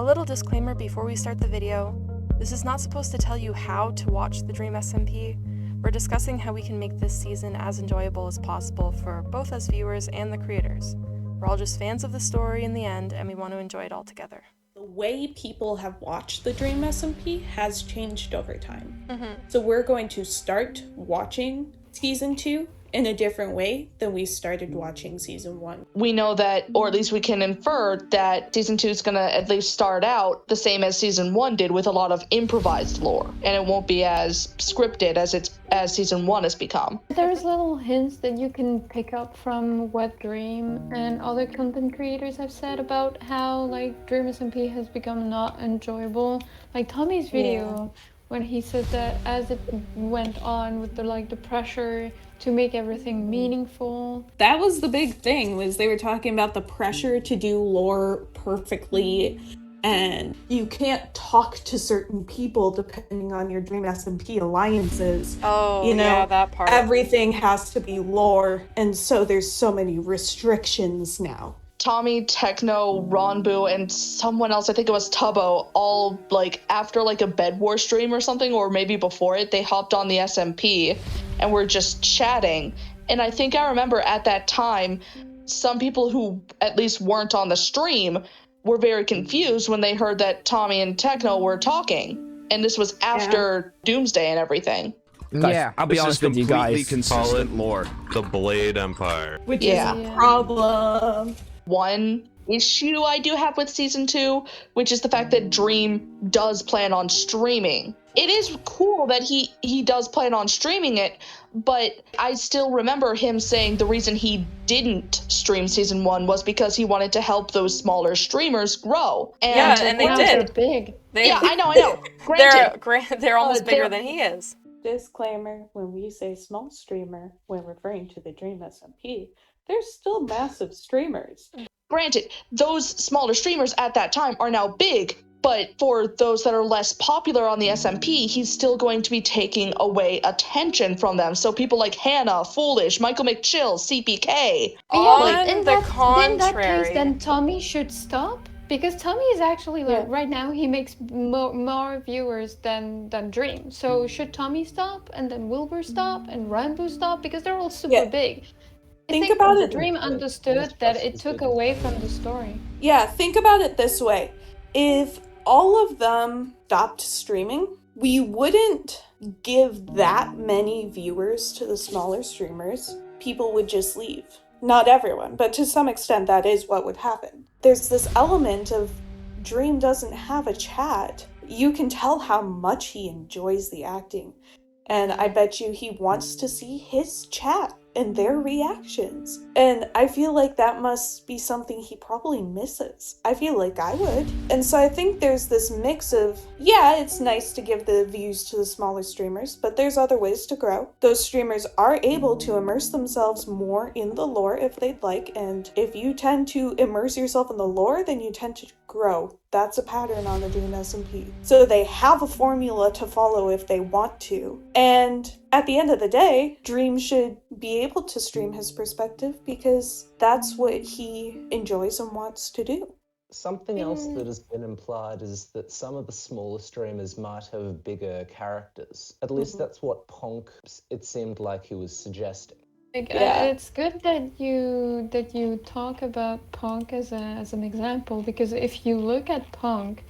A little disclaimer before we start the video. This is not supposed to tell you how to watch the Dream SMP. We're discussing how we can make this season as enjoyable as possible for both us viewers and the creators. We're all just fans of the story in the end, and we want to enjoy it all together. The way people have watched the Dream SMP has changed over time. So we're going to start watching Season 2 in a different way than we started watching Season 1. We know that, or at least we can infer that Season 2 is going to at least start out the same as Season 1 did, with a lot of improvised lore, and it won't be as scripted as Season 1 has become. There's little hints that you can pick up from what Dream and other content creators have said about how like Dream SMP has become not enjoyable. Like Tommy's video, when he said that as it went on with the pressure to make everything meaningful. That was the big thing, was they were talking about the pressure to do lore perfectly, and you can't talk to certain people depending on your Dream SMP alliances. Oh, you know, yeah, that part. Everything has to be lore, and so there's so many restrictions now. Tommy, Techno, Ronbu, and someone else, I think it was Tubbo, all after a Bed War stream or something, or maybe before it, they hopped on the SMP and were just chatting. And I think I remember at that time, some people who at least weren't on the stream were very confused when they heard that Tommy and Techno were talking. And this was after Doomsday and everything. Guys, yeah, I'll be honest with you guys. Consistent lore. The Blade Empire. Which is a problem. One issue I do have with Season 2, which is the fact that Dream does plan on streaming. It is cool that he does plan on streaming it, but I still remember him saying the reason he didn't stream Season 1 was because he wanted to help those smaller streamers grow. And they did. They're big. I know. Granted. They're almost bigger than he is. Disclaimer, when we say small streamer, when referring to the Dream SMP, they're still massive streamers. Granted, those smaller streamers at that time are now big, but for those that are less popular on the SMP, he's still going to be taking away attention from them. So people like Hannah, Foolish, Michael McChill, CPK. On the in contrary. that case, then Tommy should stop. Because Tommy is actually, right now, he makes more viewers than Dream. So should Tommy stop, and then Wilbur stop, and Ranboo stop? Because they're all super big. Think about it. Dream understood that it took away from the story. Yeah, think about it this way. If all of them stopped streaming, we wouldn't give that many viewers to the smaller streamers. People would just leave. Not everyone, but to some extent that is what would happen. There's this element of Dream doesn't have a chat. You can tell how much he enjoys the acting. And I bet you he wants to see his chat and their reactions. And I feel like that must be something he probably misses. I feel like I would. And so I think there's this mix of, it's nice to give the views to the smaller streamers, but there's other ways to grow. Those streamers are able to immerse themselves more in the lore if they'd like, and if you tend to immerse yourself in the lore, then you tend to grow. That's a pattern on the Dream SMP. So they have a formula to follow if they want to. And at the end of the day, Dream should be able to stream his perspective because that's what he enjoys and wants to do. Something else that has been implied is that some of the smaller streamers might have bigger characters. At least that's what Ponk, it seemed like he was suggesting. It's good that you talk about Ponk as an example, because if you look at Ponk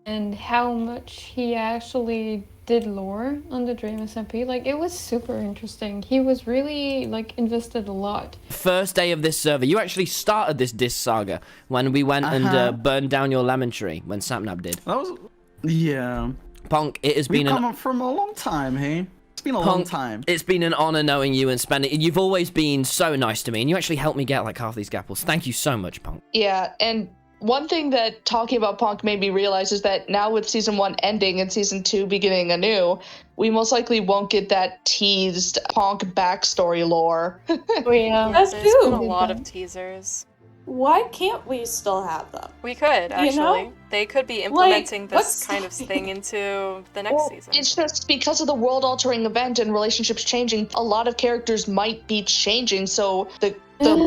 and how much he actually did lore on the Dream SMP, it was super interesting. He was really invested a lot. First day of this server, you actually started this diss saga when we went and burned down your lemon tree when Sapnap did. That was Ponk, it has been come up from a long time, hey? It's been a long time. It's been an honor knowing you and spending. You've always been so nice to me, and you actually helped me get half these gapples. Thank you so much, Ponk. Yeah, and one thing that talking about Ponk made me realize is that now with Season 1 ending and Season 2 beginning anew, we most likely won't get that teased Ponk backstory lore. That's There's true. been a lot of teasers. Why can't we still have them? We could, actually. You know? They could be implementing this kind of thing into the next season. It's just because of the world-altering event and relationships changing, a lot of characters might be changing, so the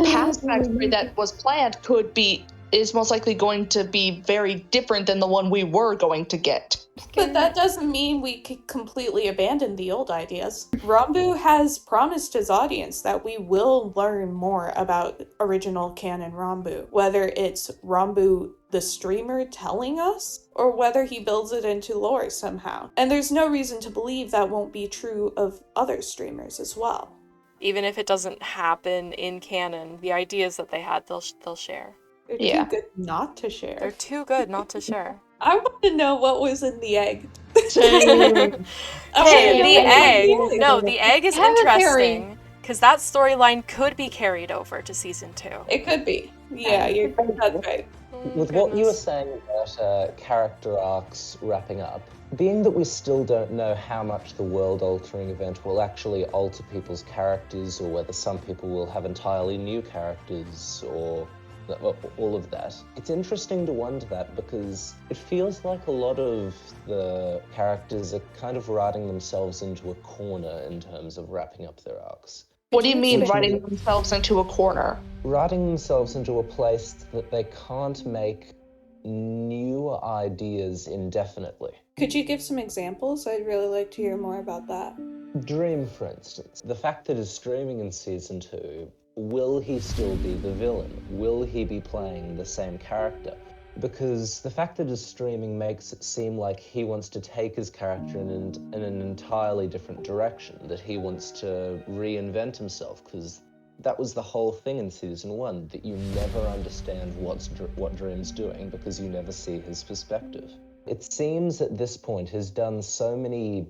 past backstory that was planned could be is most likely going to be very different than the one we were going to get. But that doesn't mean we could completely abandon the old ideas. Ranboo has promised his audience that we will learn more about original canon Ranboo, whether it's Ranboo the streamer telling us, or whether he builds it into lore somehow. And there's no reason to believe that won't be true of other streamers as well. Even if it doesn't happen in canon, the ideas that they had, they'll share. They're Yeah. too good not to share. They're too good not to share. I want to know what was in the egg. Hey, the egg. egg. No, the egg is Have a theory. interesting because that storyline could be carried over to season 2. It could be. Yeah, that's right. With what you were saying about character arcs wrapping up, being that we still don't know how much the world-altering event will actually alter people's characters, or whether some people will have entirely new characters, or all of that, it's interesting to wonder that because it feels like a lot of the characters are kind of writing themselves into a corner in terms of wrapping up their arcs. What do you mean writing themselves into a corner? Writing themselves into a place that they can't make new ideas indefinitely. Could you give some examples? I'd really like to hear more about that. Dream, for instance. The fact that he's streaming in season 2, will he still be the villain? Will he be playing the same character? Because the fact that he's streaming makes it seem like he wants to take his character in an entirely different direction, that he wants to reinvent himself, because that was the whole thing in season 1, that you never understand what Dream's doing because you never see his perspective. It seems at this point he's done so many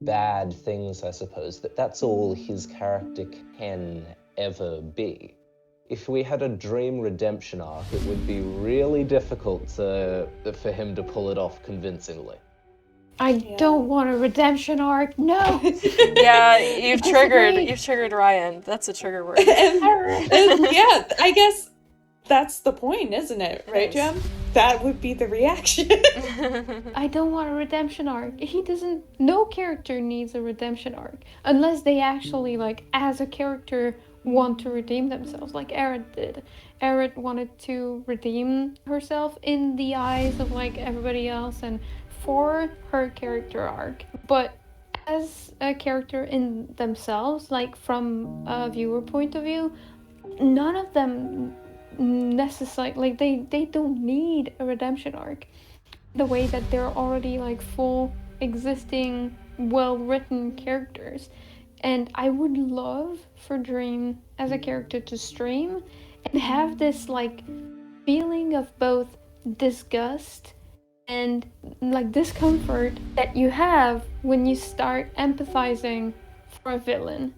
bad things, I suppose, that that's all his character can ever be. If we had a Dream redemption arc, it would be really difficult for him to pull it off convincingly. I don't want a redemption arc. No. Yeah, you've triggered Rion. That's a trigger word. and yeah, I guess that's the point, isn't it? Right, Jem? That would be the reaction. I don't want a redemption arc. No character needs a redemption arc. Unless they actually, like, as a character, want to redeem themselves, like Aure did. Aure wanted to redeem herself in the eyes of, like, everybody else and for her character arc. But as a character in themselves, like, from a viewer point of view, none of them necessarily, like, they don't need a redemption arc the way that they're already, like, full existing well-written characters. And I would love for Dream as a character to stream and have this, like, feeling of both disgust and, like, discomfort that you have when you start empathizing for a villain.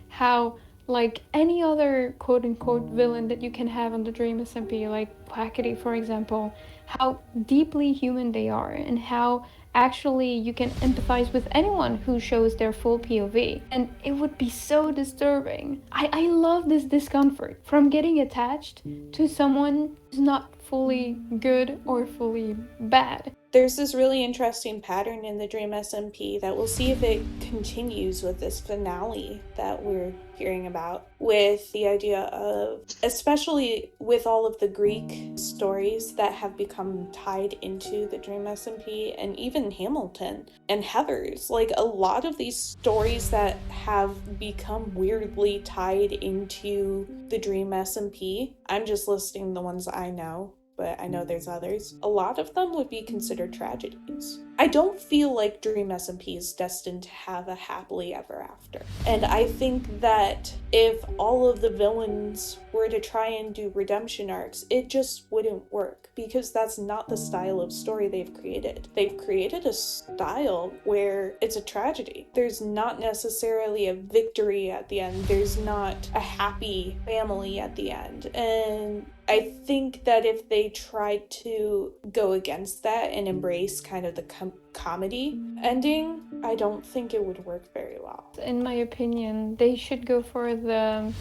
How, like, any other quote-unquote villain that you can have on the Dream SMP, like Quackity, for example, how deeply human they are and how actually you can empathize with anyone who shows their full POV. And it would be so disturbing. I love this discomfort from getting attached to someone who's not fully good or fully bad. There's this really interesting pattern in the Dream SMP that we'll see if it continues with this finale that we're hearing about, with the idea of, especially with all of the Greek stories that have become tied into the Dream SMP, and even Hamilton and Heathers. Like, a lot of these stories that have become weirdly tied into the Dream SMP, I'm just listing the ones I know, but I know there's others. A lot of them would be considered tragedies. I don't feel like Dream SMP is destined to have a happily ever after. And I think that if all of the villains were to try and do redemption arcs, it just wouldn't work, because that's not the style of story they've created. They've created a style where it's a tragedy. There's not necessarily a victory at the end. There's not a happy family at the end. And I think that if they tried to go against that and embrace kind of the comedy ending, I don't think it would work very well. In my opinion, they should go for the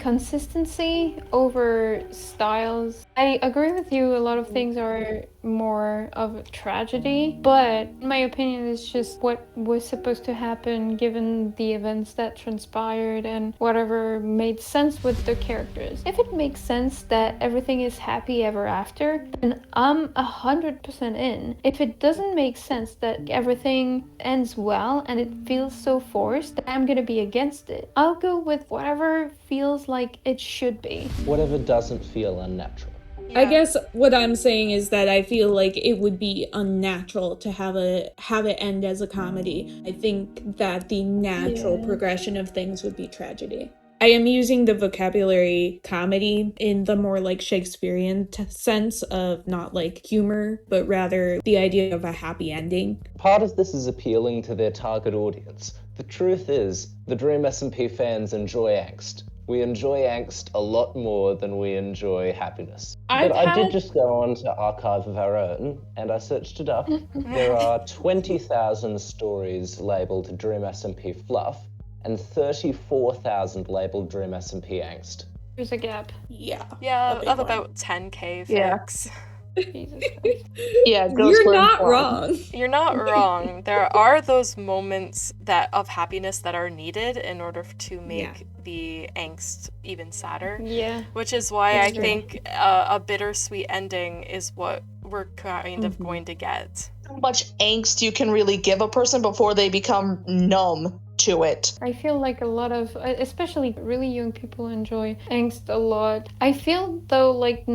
consistency over styles. I agree with you, a lot of things are more of a tragedy, but in my opinion it's just what was supposed to happen given the events that transpired and whatever made sense with the characters. If it makes sense that everything is happy ever after, then I'm 100% in. If it doesn't make sense that everything ends well and it feels so forced, then I'm gonna be against it. I'll go with whatever feels like it should be. Whatever doesn't feel unnatural. I guess what I'm saying is that I feel like it would be unnatural to have it end as a comedy. I think that the natural progression of things would be tragedy. I am using the vocabulary comedy in the more like Shakespearean sense of not like humor, but rather the idea of a happy ending. Part of this is appealing to their target audience. The truth is, the DreamSMP fans enjoy angst. We enjoy angst a lot more than we enjoy happiness. But I did just go on to Archive of Our Own, and I searched it up. There are 20,000 stories labelled DreamSMP Fluff, and 34,000 labelled DreamSMP Angst. There's a gap. Yeah, a of big about 10k Yeah. fix. Jesus Christ. Yeah, it goes You're for not informed. wrong. You're not wrong. There are those moments of happiness that are needed in order to make the angst even sadder. Yeah. Which is why That's I true. think a bittersweet ending is what we're kind of going to get. How much angst you can really give a person before they become numb to it. I feel like a lot of, especially really young people, enjoy angst a lot. I feel though, like,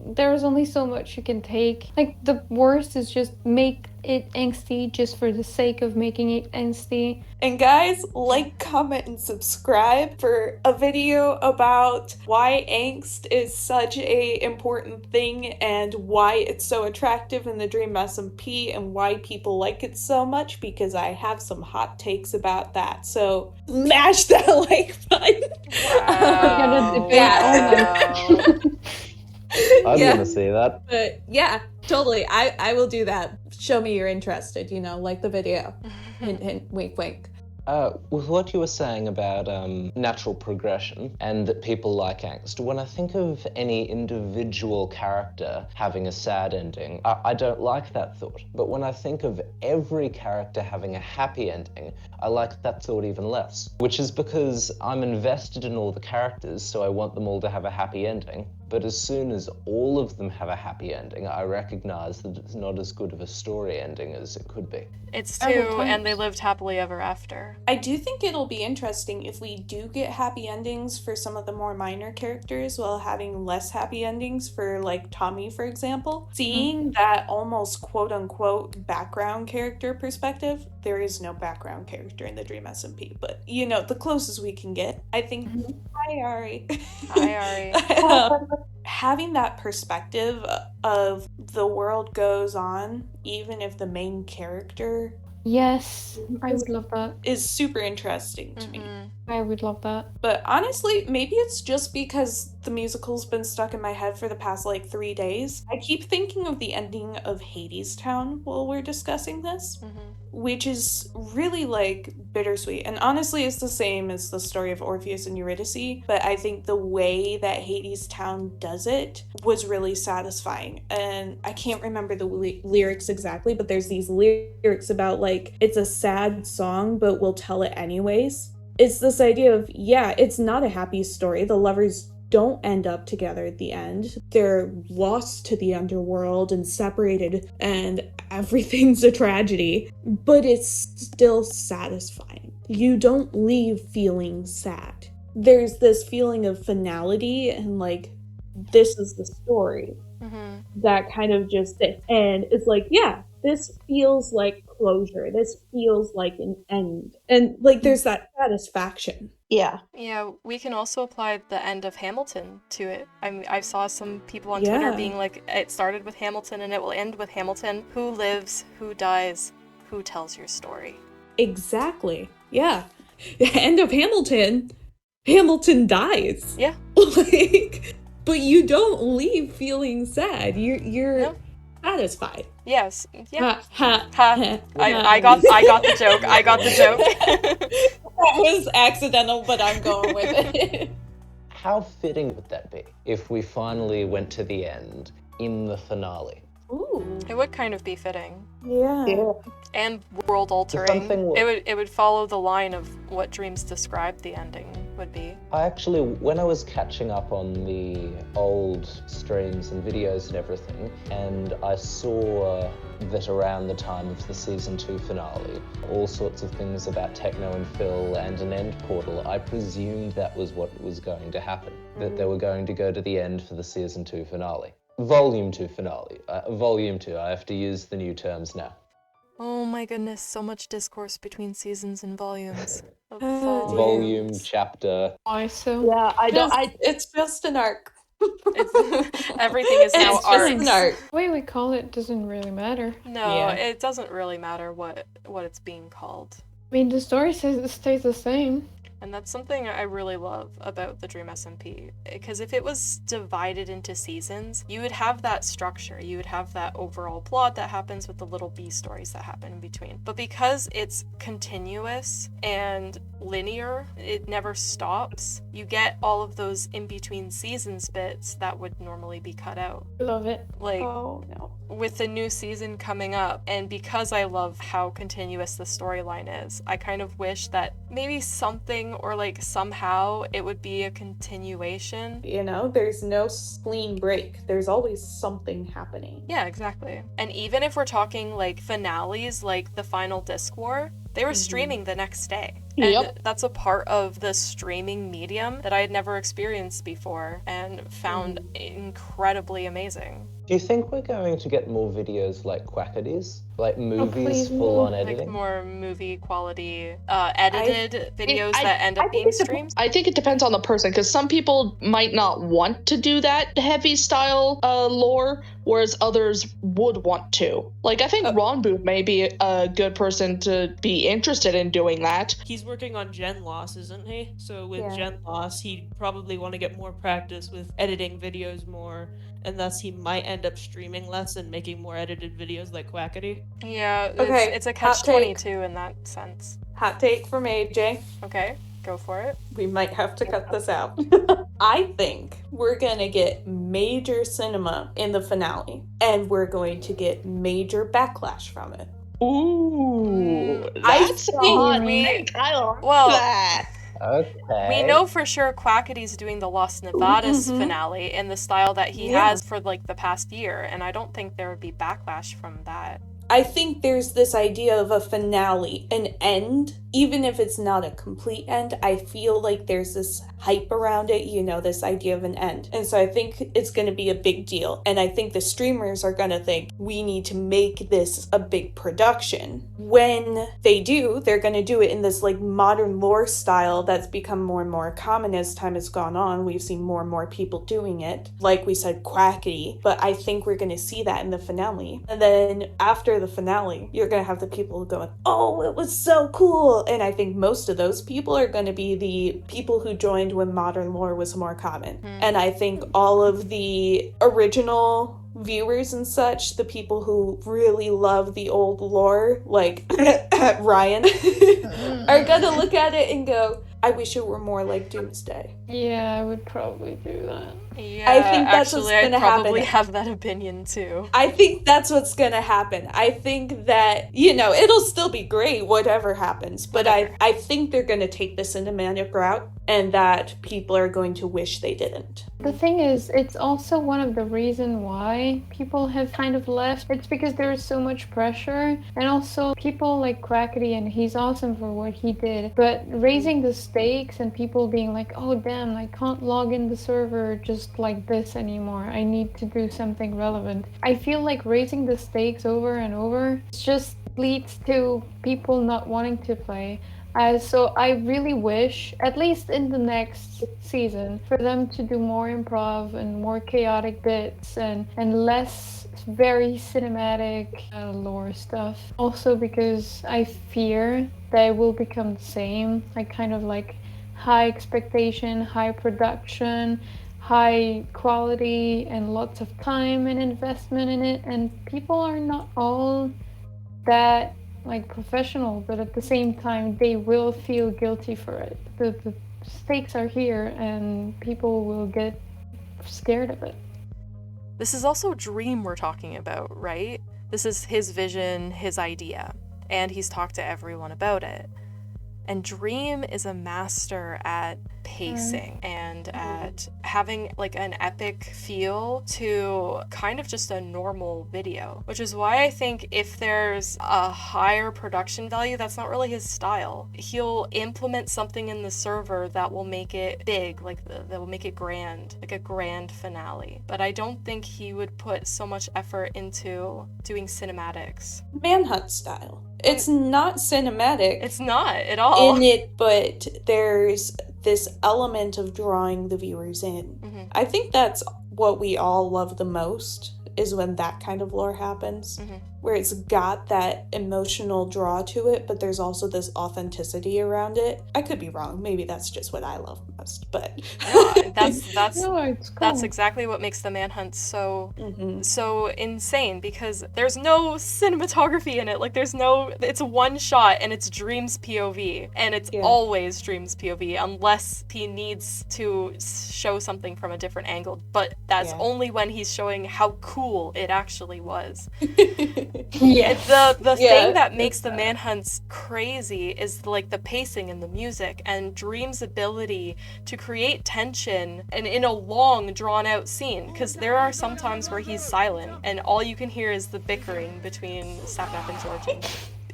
there is only so much you can take. Like, the worst is just make it angsty just for the sake of making it angsty. And guys, like, comment, and subscribe for a video about why angst is such a important thing and why it's so attractive in the DreamSMP and why people like it so much, because I have some hot takes about that. So smash that like button. We're gonna debate. I'd Yeah. want to see that. But yeah, totally. I will do that. Show me you're interested, like the video. Hint, hint, wink, wink. With what you were saying about natural progression and that people like angst, when I think of any individual character having a sad ending, I don't like that thought. But when I think of every character having a happy ending, I like that thought even less. Which is because I'm invested in all the characters, so I want them all to have a happy ending. But as soon as all of them have a happy ending, I recognize that it's not as good of a story ending as it could be. It's two, and they lived happily ever after. I do think it'll be interesting if we do get happy endings for some of the more minor characters while having less happy endings for, like, Tommy, for example. Seeing that almost quote-unquote background character perspective, there is no background character in the DreamSMP, but, the closest we can get. I think, hi, Aure. Hi, Aure. Having that perspective of the world goes on, even if the main character Yes, I would love that. is super interesting to me. I would love that. But honestly, maybe it's just because the musical's been stuck in my head for the past, 3 days. I keep thinking of the ending of Hades Town while we're discussing this, which is really, bittersweet. And honestly, it's the same as the story of Orpheus and Eurydice, but I think the way that Hades Town does it was really satisfying. And I can't remember the lyrics exactly, but there's these lyrics about, it's a sad song, but we'll tell it anyways. It's this idea of, it's not a happy story. The lovers don't end up together at the end. They're lost to the underworld and separated, and everything's a tragedy. But it's still satisfying. You don't leave feeling sad. There's this feeling of finality and, this is the story. That kind of just sits. And it's this feels like closure. This feels like an end. And, there's that satisfaction. Yeah. Yeah, we can also apply the end of Hamilton to it. I saw some people on Twitter being like, it started with Hamilton and it will end with Hamilton. Who lives? Who dies? Who tells your story? Exactly. Yeah. End of Hamilton. Hamilton dies. Yeah. But you don't leave feeling sad. You're satisfied. Yes. Yeah. Ha. I got the joke. I got the joke. That was accidental, but I'm going with it. How fitting would that be if we finally went to the end in the finale? Ooh. It would kind of be fitting. Yeah. And world altering. something- It would follow the line of what Dreams described the ending would be. I actually, when I was catching up on the old streams and videos and everything, and I saw that around the time of the season 2 finale, all sorts of things about Techno and Phil and an end portal, I presumed that was what was going to happen, that they were going to go to the end for the season 2 finale. Volume 2 finale. Volume 2, I have to use the new terms now. Oh my goodness, so much discourse between seasons and volumes. Of Volume, chapter. Why so? Yeah, It's just an arc. Everything is now It's just an arcs. arc. The way we call it doesn't really matter. No, Yeah. it doesn't really matter what it's being called. I mean, the story says it stays the same. And that's something I really love about the Dream SMP. Because if it was divided into seasons, you would have that structure. You would have that overall plot that happens with the little B stories that happen in between. But because it's continuous and linear, it never stops, you get all of those in-between seasons bits that would normally be cut out. Love it. Like, Oh no. with the new season coming up, and because I love how continuous the storyline is, I kind of wish that maybe something or like somehow it would be a continuation. You know, there's no clean break. There's always something happening. Yeah, exactly. And even if we're talking like finales, like the final Disc War, they were streaming the next day. And Yep. that's a part of the streaming medium that I had never experienced before and found incredibly amazing. Do you think we're going to get more videos like Quackities? Like movies please, full on no. Like editing? more movie quality, edited videos I- that end up being streamed. I think it depends on the person, because some people might not want to do that heavy style lore, whereas others would want to. Like, I think Ronbu may be a good person to be interested in doing that. He's working on Gen Loss, isn't he? So with Yeah. Gen Loss, he'd probably want to get more practice with editing videos more, and thus he might end up streaming less and making more edited videos like Quackity. Yeah, Okay, it's a hot take. catch-22 in that sense. Hot take from AJ. Okay, go for it. We might have to cut this out. I think we're gonna get major cinema in the finale, and we're going to get major backlash from it. Ooh, I that's a think hot we- take. I like Well, that. Okay. We know for sure Quackity's doing the Lost Nevadas finale in the style that he Yeah. has for like the past year, and I don't think there would be backlash from that. I think there's this idea of a finale, an end, even if it's not a complete end. I feel like there's this hype around it, you know, this idea of an end. And so I think it's going to be a big deal. And I think the streamers are going to think we need to make this a big production. When they do, they're going to do it in this like modern lore style that's become more and more common as time has gone on. We've seen more and more people doing it. Like we said, Quackity. But I think we're going to see that in the finale. And then after the finale, you're going to have the people going, oh, it was so cool. And I think most of those people are going to be the people who joined when modern lore was more common. And I think all of the original viewers and such, the people who really love the old lore, like Rion, are going to look at it and go, I wish it were more like Doomsday. Yeah, I would probably do that. Yeah, I think that's what's actually, I'd gonna probably happen. have that opinion too. I think that's what's gonna happen. I think that, you know, it'll still be great, whatever happens, but I think they're gonna take the cinematic route and that people are going to wish they didn't. The thing is, it's also one of the reasons why people have kind of left. It's because there is so much pressure, and also people like Quackity, and he's awesome for what he did, but raising the stakes and people being like, oh damn, I can't log in the server just like this anymore. I need to do something relevant. I feel like raising the stakes over and over just leads to people not wanting to play. So I really wish, at least in the next season, for them to do more improv and more chaotic bits and less very cinematic lore stuff. Also because I fear that it will become the same, like kind of like high expectation, high production, high quality, and lots of time and investment in it, and people are not all that like professional, but at the same time they will feel guilty for it. The stakes are here and people will get scared of it. This is also Dream we're talking about, right? This is his vision, his idea, and he's talked to everyone about it. And Dream is a master at pacing and at having like an epic feel to kind of just a normal video, which is why I think if there's a higher production value, that's not really his style. He'll implement something in the server that will make it big, like that will make it grand, like a grand finale. But I don't think he would put so much effort into doing cinematics. Manhunt style. It's not cinematic. It's not at all. In it, but there's this element of drawing the viewers in. Mm-hmm. I think that's what we all love the most, is when that kind of lore happens, where it's got that emotional draw to it, but there's also this authenticity around it. I could be wrong. Maybe that's just what I love most, but no, that's No, it's cool. that's exactly what makes the Manhunt so insane, because there's no cinematography in it. Like it's a one shot and it's Dream's POV, and it's always Dream's POV unless he needs to show something from a different angle, but that's only when he's showing how cool it actually was. The thing that makes the Manhunts crazy is like the pacing and the music and Dream's ability to create tension and in a long drawn out scene, because there are some times where he's silent and all you can hear is the bickering between Sapnap and George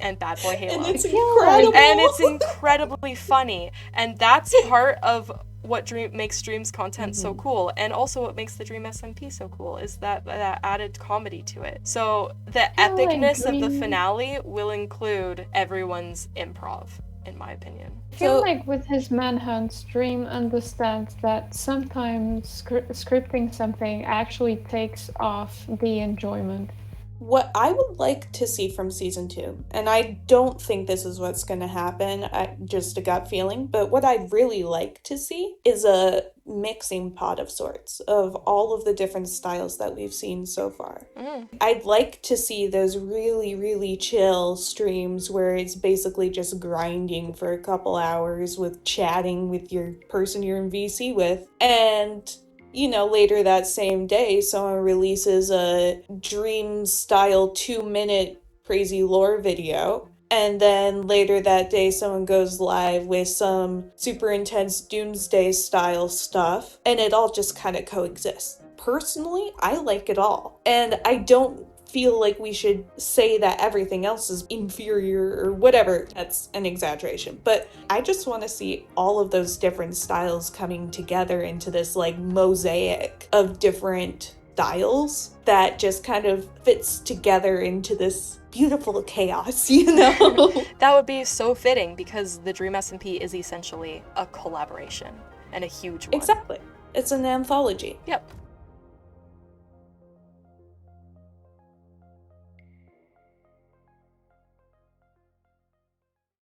and Bad Boy Halo. And it's incredible. And it's incredibly funny, and that's part of what makes Dream's content so cool, and also what makes the Dream SMP so cool is that added comedy to it. So the epicness of the finale will include everyone's improv, in my opinion. I feel like with his Manhunt, Dream understands that sometimes scripting something actually takes off the enjoyment. What I would like to see from season 2, and I don't think this is what's going to happen, just a gut feeling, but what I'd really like to see is a mixing pot of sorts of all of the different styles that we've seen so far. I'd like to see those really, really chill streams where it's basically just grinding for a couple hours with chatting with your person you're in VC with, and later that same day, someone releases a Dream-style 2-minute crazy lore video. And then later that day, someone goes live with some super intense Doomsday-style stuff. And it all just kind of coexists. Personally, I like it all. And I don't feel like we should say that everything else is inferior or whatever. That's an exaggeration. But I just want to see all of those different styles coming together into this like mosaic of different styles that just kind of fits together into this beautiful chaos, That would be so fitting, because the Dream SMP is essentially a collaboration, and a huge one. Exactly. It's an anthology. Yep.